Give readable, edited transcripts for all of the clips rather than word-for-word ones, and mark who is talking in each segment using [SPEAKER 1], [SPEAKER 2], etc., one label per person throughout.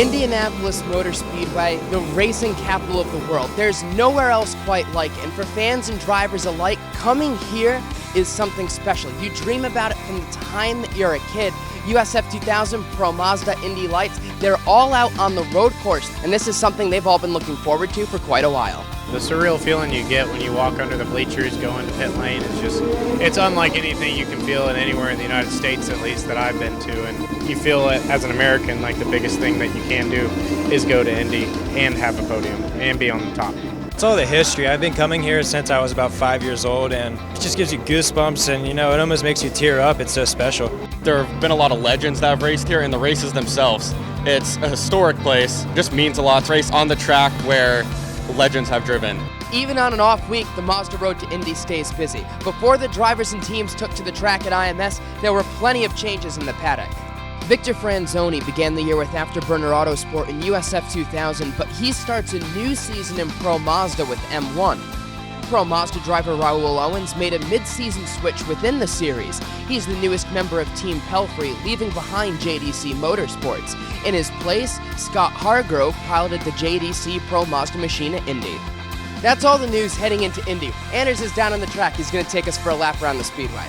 [SPEAKER 1] Indianapolis Motor Speedway, the racing capital of the world. There's nowhere else quite like it, and for fans and drivers alike, coming here is something special. You dream about it from the time that you're a kid. USF 2000, Pro Mazda, Indy lights, they're all out on the road course, and this is something they've all been looking forward to for quite a while.
[SPEAKER 2] The surreal feeling you get when you walk under the bleachers, go into pit lane, it's unlike anything you can feel in anywhere in the United States, at least that I've been to. And you feel it as an American, like the biggest thing that you can do is go to Indy and have a podium and be on the top.
[SPEAKER 3] It's all the history. I've been coming here since I was about 5 years old, and it just gives you goosebumps, and it almost makes you tear up. It's so special.
[SPEAKER 4] There have been a lot of legends that have raced here, and the races themselves. It's a historic place, just means a lot to race on the track where legends have driven.
[SPEAKER 1] Even on an off week, the Mazda Road to Indy stays busy. Before the drivers and teams took to the track at IMS, there were plenty of changes in the paddock. Victor Franzoni began the year with Afterburner Autosport in USF 2000, but he starts a new season in Pro Mazda with M1. Pro Mazda driver Raul Owens made a mid-season switch within the series. He's the newest member of Team Pelfrey, leaving behind JDC Motorsports. In his place, Scott Hargrove piloted the JDC Pro Mazda machine at Indy. That's all the news heading into Indy. Anders is down on the track. He's going to take us for a lap around the speedway.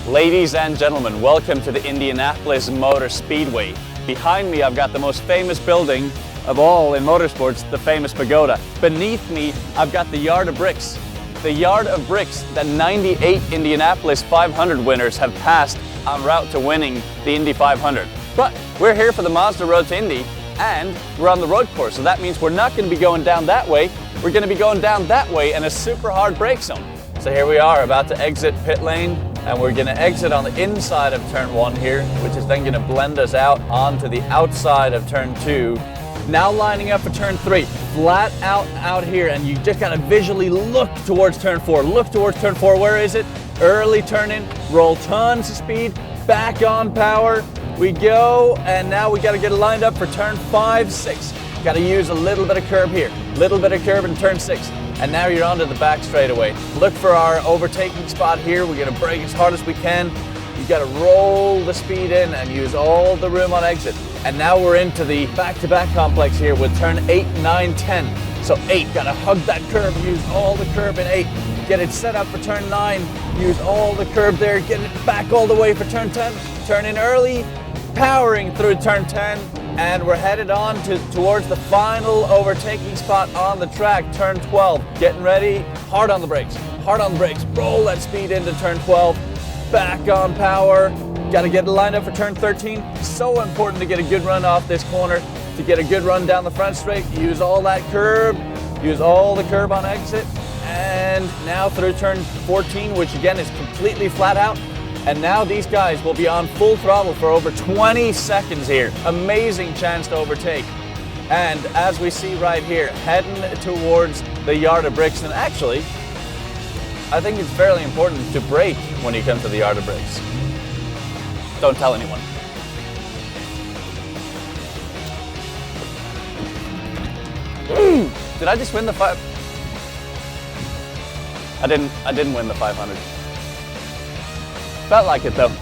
[SPEAKER 5] Ladies and gentlemen, welcome to the Indianapolis Motor Speedway. Behind me, I've got the most famous building of all in motorsports, the famous pagoda. Beneath me, I've got the Yard of Bricks. The Yard of Bricks that 98 Indianapolis 500 winners have passed en route to winning the Indy 500. But we're here for the Mazda Road to Indy, and we're on the road course, so that means we're not going to be going down that way. We're going to be going down that way in a super hard brake zone. So here we are, about to exit pit lane, and we're going to exit on the inside of turn 1 here, which is then going to blend us out onto the outside of turn 2. Now lining up for turn 3, flat out here, and you just got to visually look towards turn 4. Look towards turn 4, where is it? Early turn in, roll tons of speed, back on power, we go, and now we got to get lined up for turn 5, 6. Got to use a little bit of curb here, little bit of curb in turn 6. And now you're onto the back straightaway. Look for our overtaking spot here. We're gonna brake as hard as we can. You gotta roll the speed in and use all the room on exit. And now we're into the back-to-back complex here with turn 8, 9, 10. So 8, gotta hug that curb, use all the curb in 8. Get it set up for turn 9, use all the curb there, get it back all the way for turn 10. Turn in early, powering through turn 10. And we're headed on towards the final overtaking spot on the track, turn 12. Getting ready, hard on the brakes, roll that speed into turn 12, back on power. Gotta get it lined up for turn 13. So important to get a good run off this corner, to get a good run down the front straight. Use all that curb, use all the curb on exit. And now through turn 14, which again is completely flat out. And now these guys will be on full throttle for over 20 seconds here. Amazing chance to overtake. And as we see right here, heading towards the Yard of Bricks. And actually, I think it's fairly important to brake when you come to the Yard of Bricks. Don't tell anyone. Did I just win the I didn't win the 500. Felt like it though.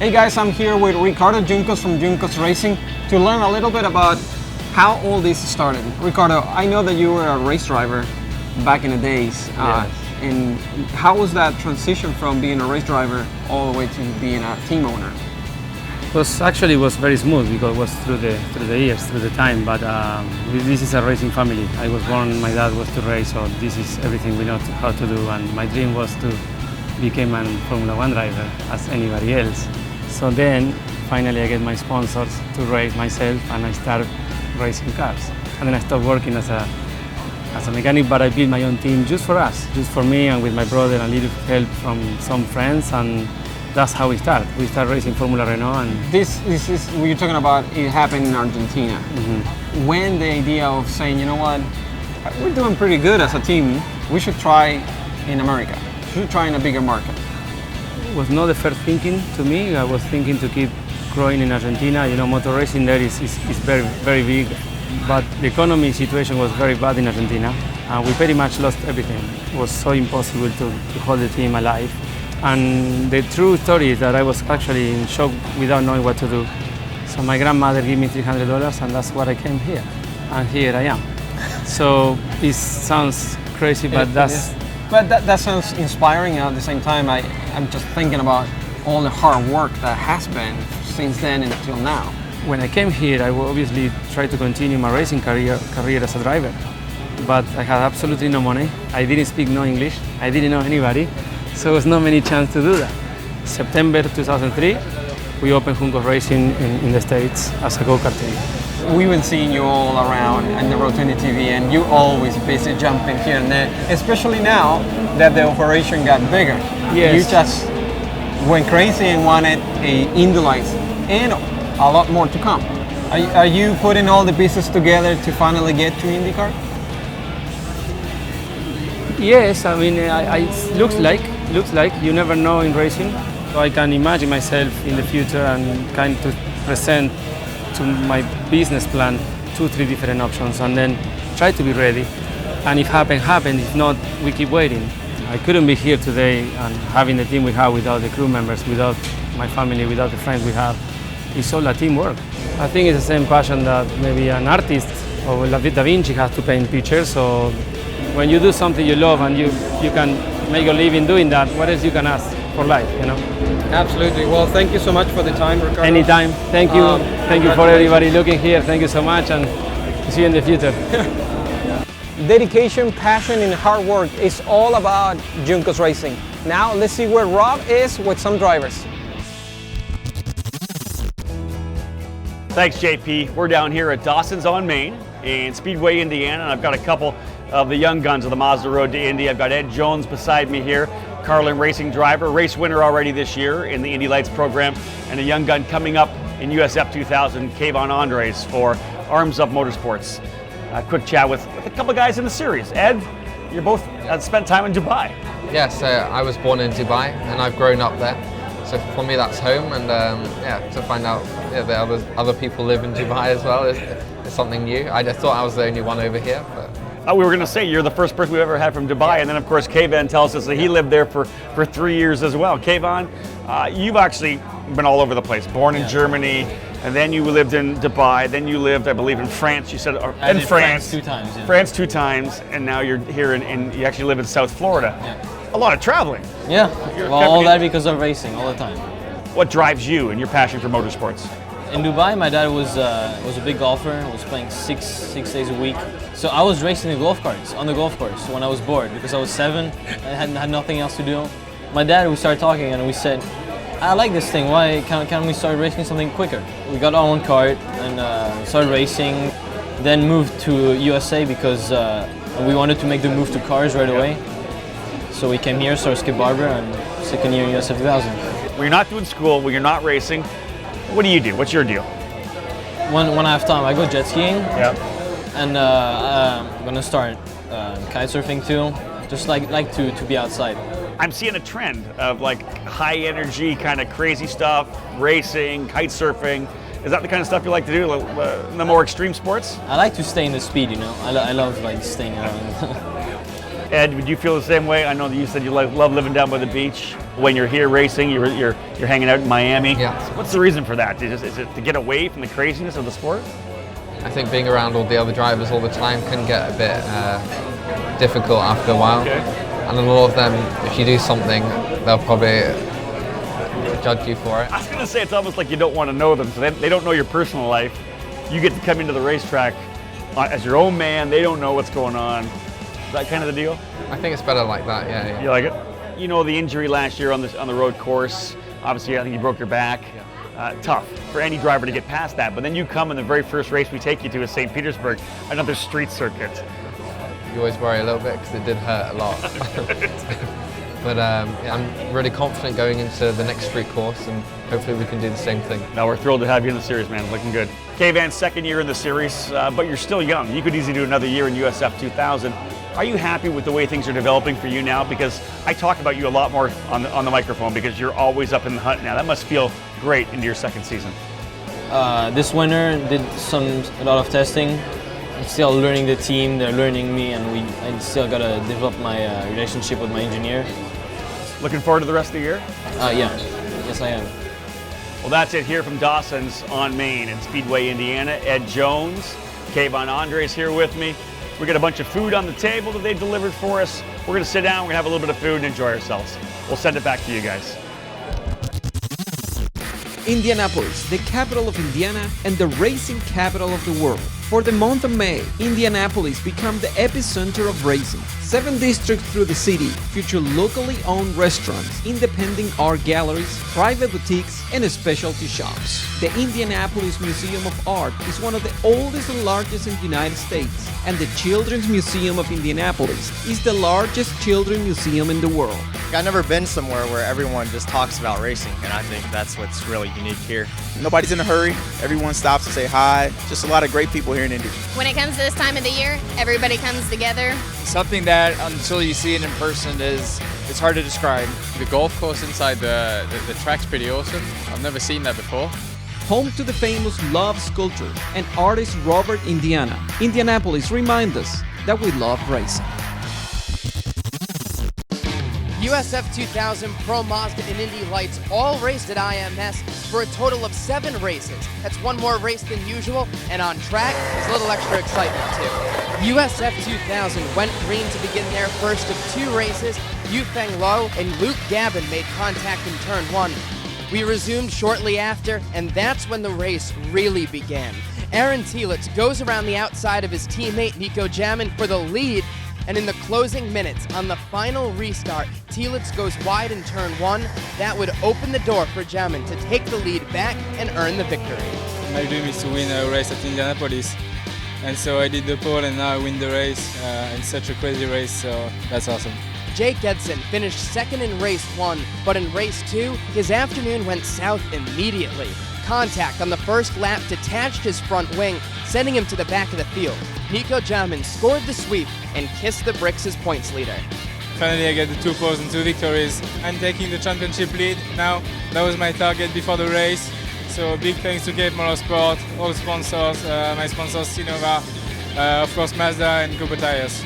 [SPEAKER 6] Hey guys, I'm here with Ricardo Juncos from Juncos Racing to learn a little bit about how all this started. Ricardo, I know that you were a race driver back in the days.
[SPEAKER 7] Yes.
[SPEAKER 6] And how was that transition from being a race driver all the way to being a team owner?
[SPEAKER 7] It was very smooth because it was through the years, through the time. But this is a racing family. I was born, my dad was to race, so this is everything we know how to do. And my dream was to become a Formula 1 driver as anybody else. So then, finally, I get my sponsors to race myself, and I start racing cars. And then I stopped working as a mechanic, but I built my own team just for us, just for me, and with my brother, and a little help from some friends, and that's how we start. We start racing Formula Renault. And
[SPEAKER 6] this is what you're talking about. It happened in Argentina.
[SPEAKER 7] Mm-hmm.
[SPEAKER 6] When the idea of saying, you know what, we're doing pretty good as a team, we should try in America. We should try in a bigger market.
[SPEAKER 7] It was not the first thinking to me. I was thinking to keep growing in Argentina. Motor racing there is very, very big, but the economy situation was very bad in Argentina. We pretty much lost everything. It was so impossible to hold the team alive. And the true story is that I was actually in shock without knowing what to do. So my grandmother gave me $300 and that's what I came here. And here I am. So it sounds crazy, but
[SPEAKER 6] that sounds inspiring. At the same time, I'm just thinking about all the hard work that has been since then until now.
[SPEAKER 7] When I came here, I will obviously try to continue my racing career as a driver. But I had absolutely no money. I didn't speak no English. I didn't know anybody. So there was not many chance to do that. September 2003, we opened Juncos Racing in the States as a go-kart team.
[SPEAKER 6] We've been seeing you all around in the Road 20 TV, and you always busy jumping here and there, especially now that the operation got bigger.
[SPEAKER 7] Yes.
[SPEAKER 6] You just went crazy and wanted a Indy license and a lot more to come. Are you putting all the pieces together to finally get to IndyCar?
[SPEAKER 7] Yes, I mean, it looks like you never know in racing. So I can imagine myself in the future and kind of present to my business plan 2-3 different options and then try to be ready. And if happen, if not, we keep waiting. I couldn't be here today and having the team we have without the crew members, without my family, without the friends we have. It's all a teamwork. I think it's the same passion that maybe an artist or Da Vinci has to paint pictures. So when you do something you love and you can make your living doing that, what else you can ask for life, you know?
[SPEAKER 6] Absolutely. Well, thank you so much for the time, Ricardo.
[SPEAKER 7] Anytime. Thank you. Thank you for everybody looking here. Thank you so much, and see you in the future.
[SPEAKER 6] Dedication, passion, and hard work is all about Juncos Racing. Now let's see where Rob is with some drivers.
[SPEAKER 5] Thanks, JP. We're down here at Dawson's on Main in Speedway, Indiana, and I've got a couple of the young guns of the Mazda Road to Indy. I've got Ed Jones beside me here, Carlin racing driver, race winner already this year in the Indy Lights program, and a young gun coming up in USF 2000, Keyvan Andres for Arms Up Motorsports. A quick chat with a couple of guys in the series. Ed, you both spent time in Dubai.
[SPEAKER 8] Yes, I was born in Dubai and I've grown up there. So for me that's home, and to find out that other people live in Dubai as well is something new. I just thought I was the only one over here. But
[SPEAKER 5] we were going to say you're the first person we've ever had from Dubai, and then of course Keyvan tells us that he lived there for 3 years as well. Keyvan, you've actually been all over the place. Born in Germany, and then you lived in Dubai, then you lived, I believe, in France. You said in France
[SPEAKER 9] 2 times. Yeah.
[SPEAKER 5] France 2 times, and now you're here in you actually live in South Florida.
[SPEAKER 9] Yeah.
[SPEAKER 5] A lot of traveling.
[SPEAKER 9] Yeah, well, all that because of racing all the time.
[SPEAKER 5] What drives you and your passion for motorsports?
[SPEAKER 9] In Dubai, my dad was a big golfer. Was playing six days a week. So I was racing the golf carts on the golf course when I was bored because I was 7. I had nothing else to do. My dad, we started talking and we said, I like this thing. Why can't we start racing something quicker? We got our own kart and started racing. Then moved to USA because we wanted to make the move to cars right away. So we came here, started Skip Barber, and second year in USF 2000.
[SPEAKER 5] When you're not doing school, when you're not racing, what do you do? What's your deal?
[SPEAKER 9] When I have time, I go jet skiing.
[SPEAKER 5] Yeah.
[SPEAKER 9] And I'm gonna start kite surfing too. Just like to be outside.
[SPEAKER 5] I'm seeing a trend of like high energy, kind of crazy stuff, racing, kite surfing. Is that the kind of stuff you like to do, the more extreme sports?
[SPEAKER 9] I like to stay in the speed, you know. I love like staying around.
[SPEAKER 5] Ed, would you feel the same way? I know that you said you love living down by the beach. When you're here racing, you're hanging out in Miami.
[SPEAKER 8] Yeah.
[SPEAKER 5] What's the reason for that? Is it to get away from the craziness of the sport?
[SPEAKER 8] I think being around all the other drivers all the time can get a bit difficult after a while.
[SPEAKER 5] Okay.
[SPEAKER 8] And a lot of them, if you do something, they'll probably judge you for it.
[SPEAKER 5] I was going to say it's almost like you don't want to know them, so they don't know your personal life. You get to come into the racetrack as your own man. They don't know what's going on. Is that kind of the deal?
[SPEAKER 8] I think it's better like that, yeah.
[SPEAKER 5] You like it? You know, the injury last year on the road course, obviously I think you broke your back. Tough for any driver to get past that. But then you come in the very first race we take you to is St. Petersburg, another street circuit.
[SPEAKER 8] You always worry a little bit because it did hurt a lot. But I'm really confident going into the next street course, and hopefully we can do the same thing.
[SPEAKER 5] Now we're thrilled to have you in the series, man. Looking good. Keyvan's second year in the series, but you're still young. You could easily do another year in USF 2000. Are you happy with the way things are developing for you now? Because I talk about you a lot more on the microphone because you're always up in the hunt now. That must feel great into your second season.
[SPEAKER 9] This winter did a lot of testing. I'm still learning the team, they're learning me, and I still gotta develop my relationship with my engineer.
[SPEAKER 5] Looking forward to the rest of the year?
[SPEAKER 9] Yeah. Yes, I am.
[SPEAKER 5] Well, that's it here from Dawson's on Main in Speedway, Indiana. Ed Jones, Keyvan Andres here with me. We got a bunch of food on the table that they delivered for us. We're gonna sit down, we're gonna have a little bit of food and enjoy ourselves. We'll send it back to you guys.
[SPEAKER 10] Indianapolis, the capital of Indiana and the racing capital of the world. For the month of May, Indianapolis became the epicenter of racing. 7 districts through the city feature locally owned restaurants, independent art galleries, private boutiques, and specialty shops. The Indianapolis Museum of Art is one of the oldest and largest in the United States, and the Children's Museum of Indianapolis is the largest children's museum in the world.
[SPEAKER 11] I've never been somewhere where everyone just talks about racing, and I think that's what's really unique here.
[SPEAKER 12] Nobody's in a hurry. Everyone stops to say hi. Just a lot of great people here in Indy.
[SPEAKER 13] When it comes to this time of the year, everybody comes together.
[SPEAKER 14] Something that until you see it in person it's hard to describe.
[SPEAKER 15] The golf course inside the track's pretty awesome. I've never seen that before.
[SPEAKER 10] Home to the famous Love sculpture and artist Robert Indiana, Indianapolis reminds us that we love racing.
[SPEAKER 1] USF 2000, Pro Mazda, and Indy Lights all raced at IMS for a total of 7 races. That's one more race than usual, and on track, there's a little extra excitement too. USF 2000 went green to begin their first of 2 races. Yufeng Lo and Luke Gavin made contact in turn 1. We resumed shortly after, and that's when the race really began. Aaron Telitz goes around the outside of his teammate Nico Jamin for the lead, and in the closing minutes, on the final restart, Telitz goes wide in turn 1. That would open the door for Jamin to take the lead back and earn the victory.
[SPEAKER 16] My dream is to win a race at Indianapolis, and so I did the pole and now I win the race. It's such a crazy race, so that's awesome.
[SPEAKER 1] Jake Edson finished second in race 1, but in race 2, his afternoon went south immediately. Contact on the first lap detached his front wing, sending him to the back of the field. Nico Jamin scored the sweep and kissed the bricks as points leader.
[SPEAKER 16] Finally I get the 2 poles and 2 victories. I'm taking the championship lead now. That was my target before the race. So big thanks to Keyvan Motorsports, all sponsors, my sponsors Sinova, of course Mazda and Kubo Tires.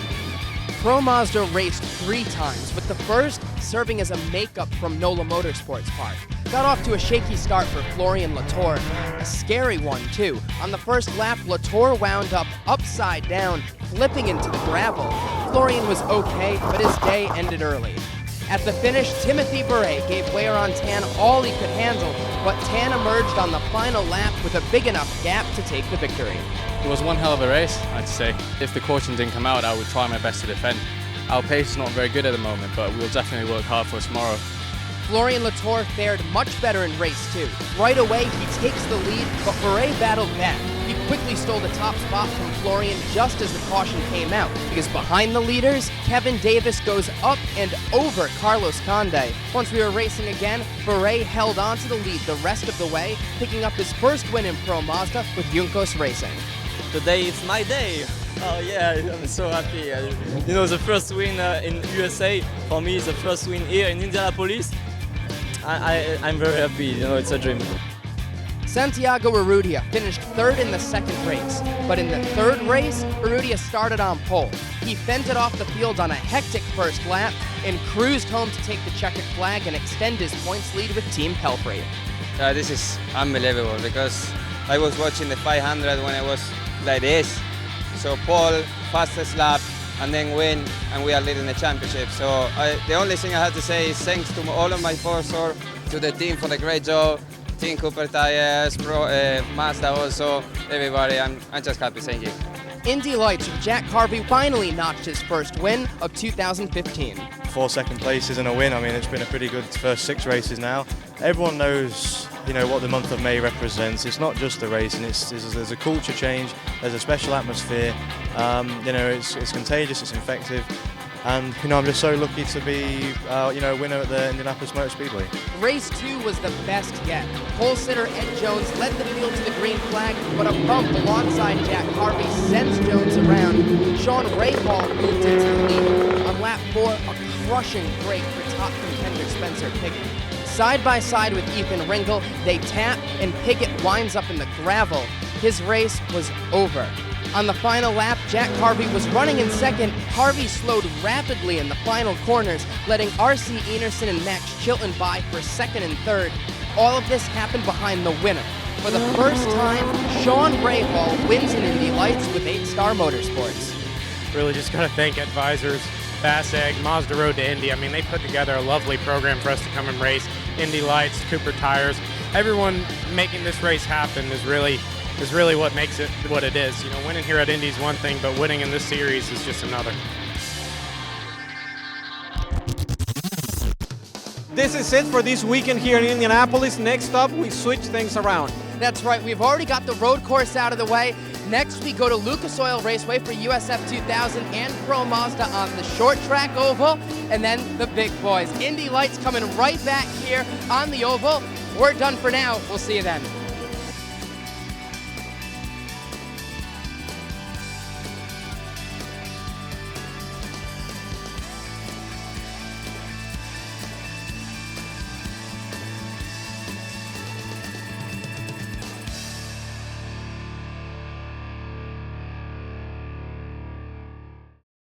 [SPEAKER 1] Pro Mazda raced 3 times, with the first serving as a makeup from NOLA Motorsports part. Got off to a shaky start for Florian Latour, a scary one too. On the first lap, Latour wound up upside down, flipping into the gravel. Florian was okay, but his day ended early. At the finish, Timothy Bure gave Weir on Tan all he could handle, but Tan emerged on the final lap with a big enough gap to take the victory.
[SPEAKER 15] It was one hell of a race, I'd say. If the caution didn't come out, I would try my best to defend. Our pace is not very good at the moment, but we'll definitely work hard for tomorrow.
[SPEAKER 1] Florian Latour fared much better in race 2. Right away, he takes the lead, but Bure battled back. He quickly stole the top spot from Florian just as the caution came out, because behind the leaders, Kevin Davis goes up and over Carlos Conde. Once we were racing again, Bure held on to the lead the rest of the way, picking up his first win in Pro Mazda with Juncos Racing.
[SPEAKER 17] Today is my day. Oh yeah, I'm so happy. You know, the first win in USA, for me, the first win here in Indianapolis. I'm very happy, you know, it's a dream.
[SPEAKER 1] Santiago Urrutia finished 3rd in the 2nd race, but in the 3rd race, Urrutia started on pole. He fended off the field on a hectic first lap and cruised home to take the checkered flag and extend his points lead with Team Pelfrey.
[SPEAKER 18] This is unbelievable because I was watching the 500 when I was like this. So pole, fastest lap, and then win, and we are leading the championship. So the only thing I have to say is thanks to all of my sponsors, to the team for the great job, Team Cooper Tires, Mazda also, everybody. I'm just happy, thank you.
[SPEAKER 1] Indy Lights with Jack Harvey finally notched his first win of 2015.
[SPEAKER 19] 4 second places and a win. I mean, it's been a pretty good first 6 races now. Everyone knows, you know, what the month of May represents. It's not just the racing. There's a culture change. There's a special atmosphere. You know, it's contagious. It's infective. And you know, I'm just so lucky to be, you know, a winner at the Indianapolis Motor Speedway.
[SPEAKER 1] Race 2 was the best yet. Pole sitter Ed Jones led the field to the green flag, but a bump alongside Jack Harvey sends Jones around. Sean Rahal moved into the lead. On lap 4, a crushing break for top contender Spencer Piggott. Side by side with Ethan Ringel, they tap, and Piggott winds up in the gravel. His race was over. On the final lap, Jack Harvey was running in 2nd. Harvey slowed rapidly in the final corners, letting R.C. Enerson and Max Chilton by for second and third. All of this happened behind the winner. For the first time, Sean Rahal wins in Indy Lights with 8-Star Motorsports.
[SPEAKER 2] Really just got to thank advisors, Basseg, Mazda Road to Indy. I mean, they put together a lovely program for us to come and race. Indy Lights, Cooper Tires. Everyone making this race happen is really what makes it what it is. You know, winning here at Indy is one thing, but winning in this series is just another.
[SPEAKER 6] This is it for this weekend here in Indianapolis. Next up, we switch things around.
[SPEAKER 1] That's right, we've already got the road course out of the way. Next, we go to Lucas Oil Raceway for USF 2000 and Pro Mazda on the short track oval, and then the big boys. Indy Lights coming right back here on the oval. We're done for now. We'll see you then.